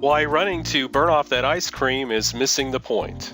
Why running to burn off that ice cream is missing the point.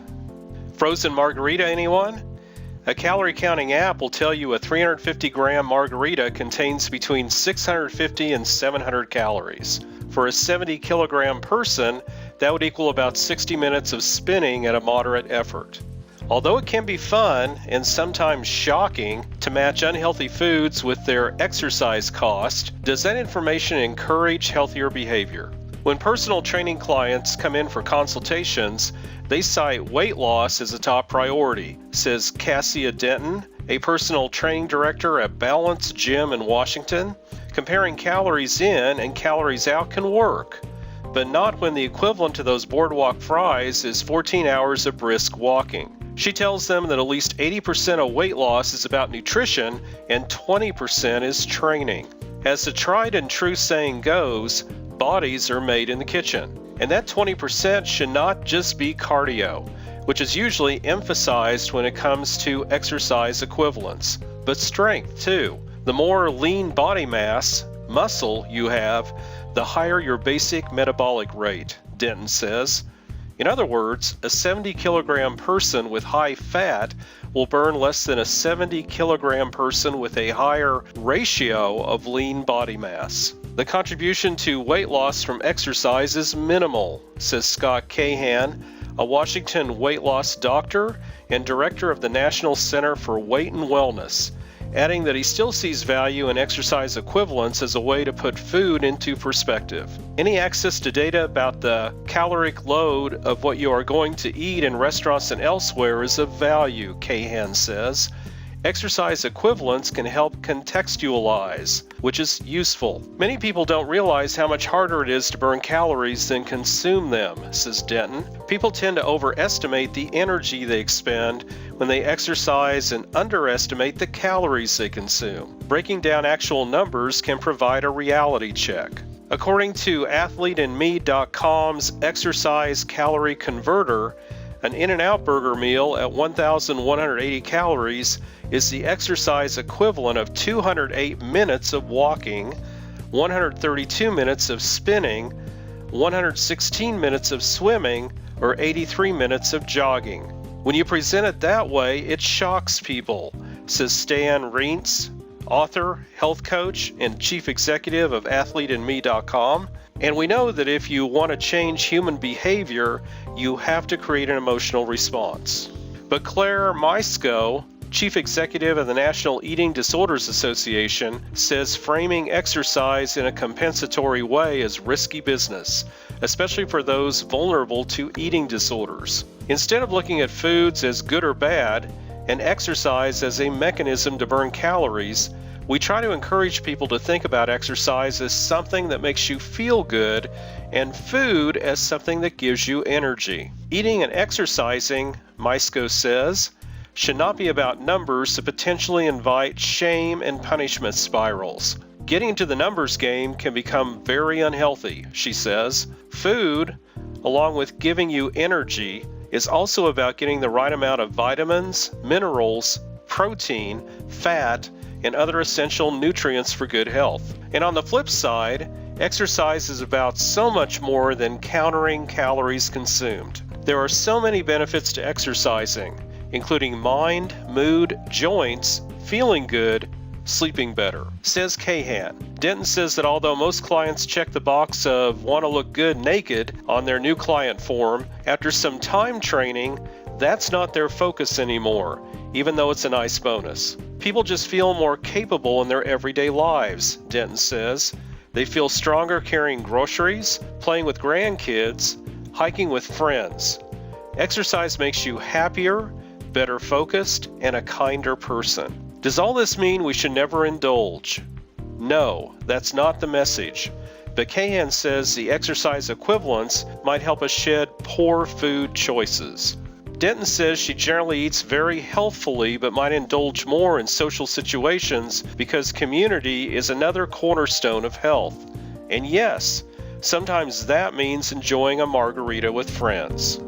Frozen margarita, anyone? A calorie counting app will tell you a 350-gram margarita contains between 650 and 700 calories. For a 70-kilogram person, that would equal about 60 minutes of spinning at a moderate effort. Although it can be fun and sometimes shocking to match unhealthy foods with their exercise cost, does that information encourage healthier behavior? When personal training clients come in for consultations, they cite weight loss as a top priority, says Cassia Denton, a personal training director at Balance Gym in Washington. Comparing calories in and calories out can work, but not when the equivalent to those boardwalk fries is 14 hours of brisk walking. She tells them that at least 80% of weight loss is about nutrition and 20% is training. As the tried and true saying goes, bodies are made in the kitchen. And that 20% should not just be cardio, which is usually emphasized when it comes to exercise equivalents, but strength too. The more lean body mass, muscle you have, the higher your basic metabolic rate, Denton says. In other words, a 70-kilogram person with high fat will burn less than a 70-kilogram person with a higher ratio of lean body mass. The contribution to weight loss from exercise is minimal, says Scott Cahan, a Washington weight loss doctor and director of the National Center for Weight and Wellness, adding that he still sees value in exercise equivalents as a way to put food into perspective. Any access to data about the caloric load of what you are going to eat in restaurants and elsewhere is of value, Cahan says. Exercise equivalents can help contextualize, which is useful. Many people don't realize how much harder it is to burn calories than consume them, says Denton. People tend to overestimate the energy they expend when they exercise and underestimate the calories they consume. Breaking down actual numbers can provide a reality check. According to athleteandme.com's exercise calorie converter, an In-N-Out burger meal at 1,180 calories is the exercise equivalent of 208 minutes of walking, 132 minutes of spinning, 116 minutes of swimming, or 83 minutes of jogging. When you present it that way, it shocks people, says Stan Reentz, author, health coach, and chief executive of athleteandme.com. And we know that if you want to change human behavior, you have to create an emotional response. But Claire Maisko, chief executive of the National Eating Disorders Association, says framing exercise in a compensatory way is risky business, especially for those vulnerable to eating disorders. Instead of looking at foods as good or bad and exercise as a mechanism to burn calories, we try to encourage people to think about exercise as something that makes you feel good and food as something that gives you energy. Eating and exercising, Maisko says, should not be about numbers that potentially invite shame and punishment spirals. Getting into the numbers game can become very unhealthy, she says. Food, along with giving you energy, is also about getting the right amount of vitamins, minerals, protein, fat, and other essential nutrients for good health. And on the flip side, exercise is about so much more than countering calories consumed. There are so many benefits to exercising, including mind, mood, joints, feeling good, sleeping better, says Cahan. Denton says that although most clients check the box of want to look good naked on their new client form, after some time training, that's not their focus anymore, even though it's a nice bonus. People just feel more capable in their everyday lives, Denton says. They feel stronger carrying groceries, playing with grandkids, hiking with friends. Exercise makes you happier, better focused, and a kinder person. Does all this mean we should never indulge? No, that's not the message. But Cahan says the exercise equivalents might help us shed poor food choices. Denton says she generally eats very healthfully but might indulge more in social situations because community is another cornerstone of health. And yes, sometimes that means enjoying a margarita with friends.